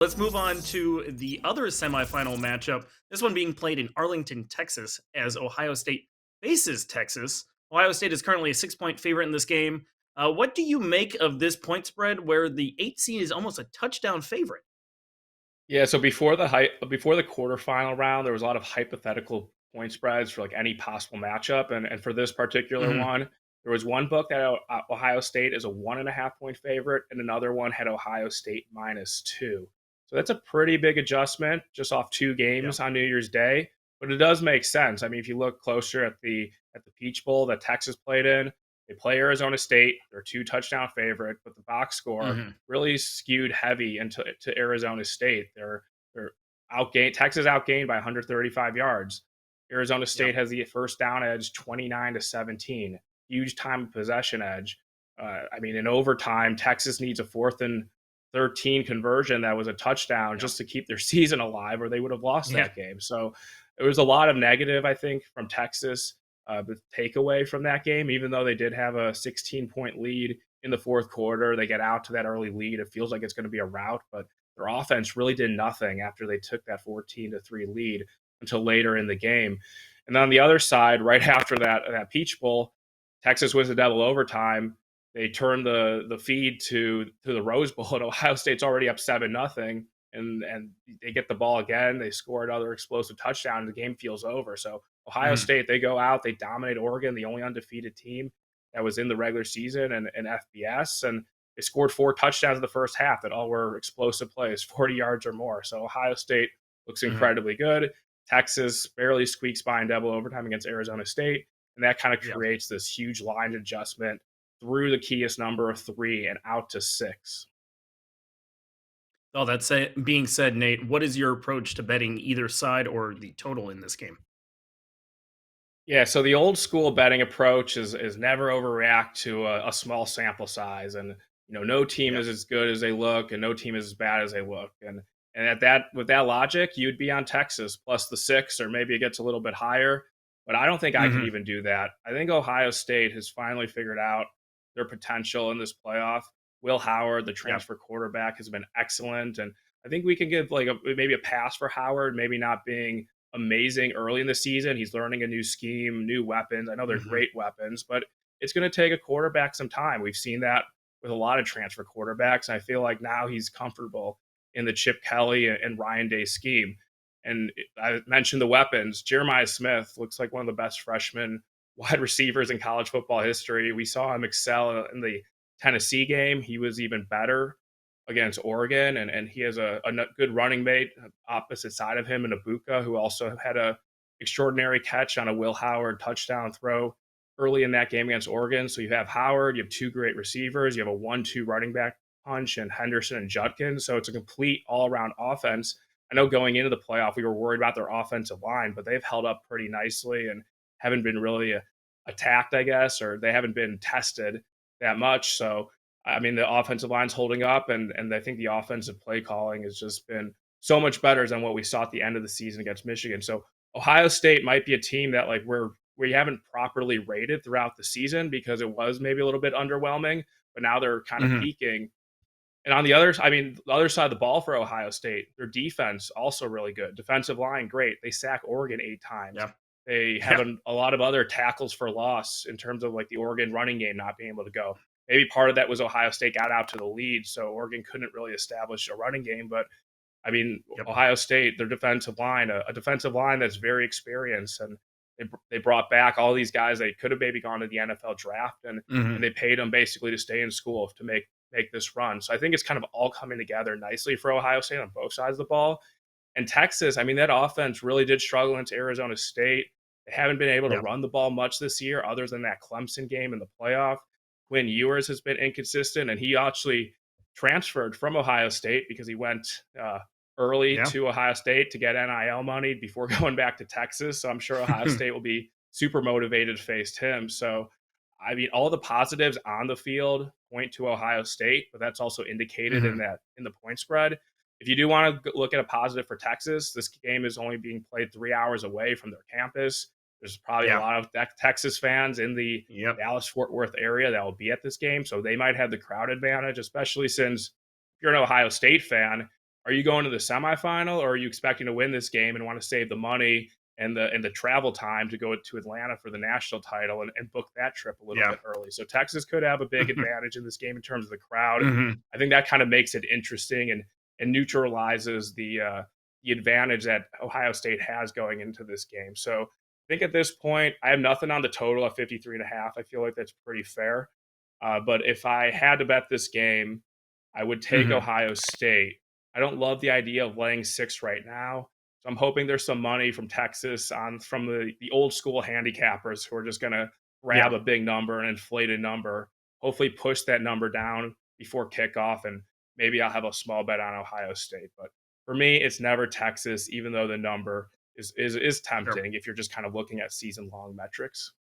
Let's move on to the other semifinal matchup. This one being played in Arlington, Texas, as Ohio State faces Texas. Ohio State is currently a 6 point favorite in this game. What do you make of this point spread where the 8 seed is almost a touchdown favorite? Yeah, so before the quarterfinal round, there was a lot of hypothetical point spreads for like any possible matchup, and for this particular Hmm. one, there was one book that Ohio State is a 1.5 point favorite, and another one had Ohio State -2. So that's a pretty big adjustment just off two Yeah. games on New Year's Day, but it does make sense. I mean, if you look closer at the Peach Bowl that Texas played in, they play Arizona State. They're two-touchdown favorite, but the box score Hmm. really skewed heavy into to Arizona State. They're outgained. Texas outgained by 135 yards. Arizona Yep. State has the first down edge, 29-17. Huge time of possession edge. I mean, in overtime, Texas needs a 4th and 13 conversion that was a touchdown Yep. just to keep their season alive, or they would have lost Yeah. that game. So it was a lot of negative, I think, from Texas. The takeaway from that game, even though they did have a 16-point lead in the fourth quarter, they get out to that early lead. It feels like it's going to be a rout, but their offense really did nothing after they took that 14-3 lead until later in the game. And then on the other side, right after that Peach Bowl, Texas wins the double overtime. They turn the feed to the Rose Bowl, and Ohio State's already up 7-0, and they get the ball again. They score another explosive touchdown, and the game feels over. So Ohio Hmm. State, they go out, they dominate Oregon, the only undefeated team that was in the regular season and FBS, and they scored 4 touchdowns in the first half that all were explosive plays, 40 yards or more. So Ohio State looks Hmm. incredibly good. Texas barely squeaks by in double overtime against Arizona State, and that kind of Yeah. creates this huge line adjustment through the keyest number of 3 and out to 6. All that being said, Nate, what is your approach to betting either side or the total in this game? Yeah, so the old school betting approach is never overreact to a small sample size, and no team Yeah. is as good as they look, and no team is as bad as they look, and at that with that logic, you'd be on Texas plus the 6, or maybe it gets a little bit higher, but I don't think I could Hmm. even do that. I think Ohio State has finally figured out their potential in this playoff. Will Howard, the Yeah. transfer quarterback, has been excellent, and I think we can give like maybe a pass for Howard, maybe not being amazing early in the season. He's learning a new scheme, new weapons. I know they're Hmm. great weapons, but it's going to take a quarterback some time. We've seen that with a lot of transfer quarterbacks. And I feel like now he's comfortable in the Chip Kelly and Ryan Day scheme. And I mentioned the weapons. Jeremiah Smith looks like one of the best freshmen wide receivers in college football history. We saw him excel in the Tennessee game. He was even better against Oregon, and he has a good running mate opposite side of him in Abuka, who also had a extraordinary catch on a Will Howard touchdown throw early in that game against Oregon. So you have Howard, you have two great receivers, you have a 1-2 running back punch and Henderson and Judkins. So it's a complete all around offense. I know going into the playoff, we were worried about their offensive line, but they've held up pretty nicely and haven't been really attacked, I guess, or they haven't been tested that much. So I mean, the offensive line's holding up, and I think the offensive play calling has just been so much better than what we saw at the end of the season against Michigan. So Ohio State might be a team that like we haven't properly rated throughout the season because it was maybe a little bit underwhelming, but now they're kind of Hmm. peaking. And on the other, I mean, the other side of the ball for Ohio State, their defense also really good. Defensive line, great. They sack Oregon 8 times. Yeah. They have Yeah. a lot of other tackles for loss in terms of like the Oregon running game not being able to go. Maybe part of that was Ohio State got out to the lead, so Oregon couldn't really establish a running game. But I mean, Yep. Ohio State, their defensive line, a defensive line that's very experienced, and they brought back all these guys that could have maybe gone to the NFL draft, and Hmm. they paid them basically to stay in school to make this run. So I think it's kind of all coming together nicely for Ohio State on both sides of the ball. And Texas, I mean, that offense really did struggle into Arizona State. They haven't been able to Yeah. run the ball much this year, other than that Clemson game in the playoff. Quinn Ewers has been inconsistent, and he actually transferred from Ohio State because he went early Yeah. to Ohio State to get NIL money before going back to Texas. So I'm sure Ohio State will be super motivated to face him. So I mean, all the positives on the field point to Ohio State, but that's also indicated Hmm. in the point spread. If you do want to look at a positive for Texas, this game is only being played 3 hours away from their campus. There's probably a Yeah. lot of Texas fans in the Yep. Dallas Fort Worth area that will be at this game, so they might have the crowd advantage, especially since if you're an Ohio State fan, are you going to the semifinal, or are you expecting to win this game and want to save the money and the travel time to go to Atlanta for the national title and book that trip a little Yeah. bit early? So Texas could have a big advantage in this game in terms of the crowd. Hmm. I think that kind of makes it interesting and neutralizes the advantage that Ohio State has going into this game. So I think at this point, I have nothing on the total at 53 and a half. I feel like that's pretty fair. But if I had to bet this game, I would take Hmm. Ohio State. I don't love the idea of laying 6 right now. So I'm hoping there's some money from Texas on from the old school handicappers who are just going to Yeah. grab a big number, an inflated number, hopefully push that number down before kickoff, and maybe I'll have a small bet on Ohio State. But for me, it's never Texas, even though the number is Sure. tempting if you're just kind of looking at season long metrics.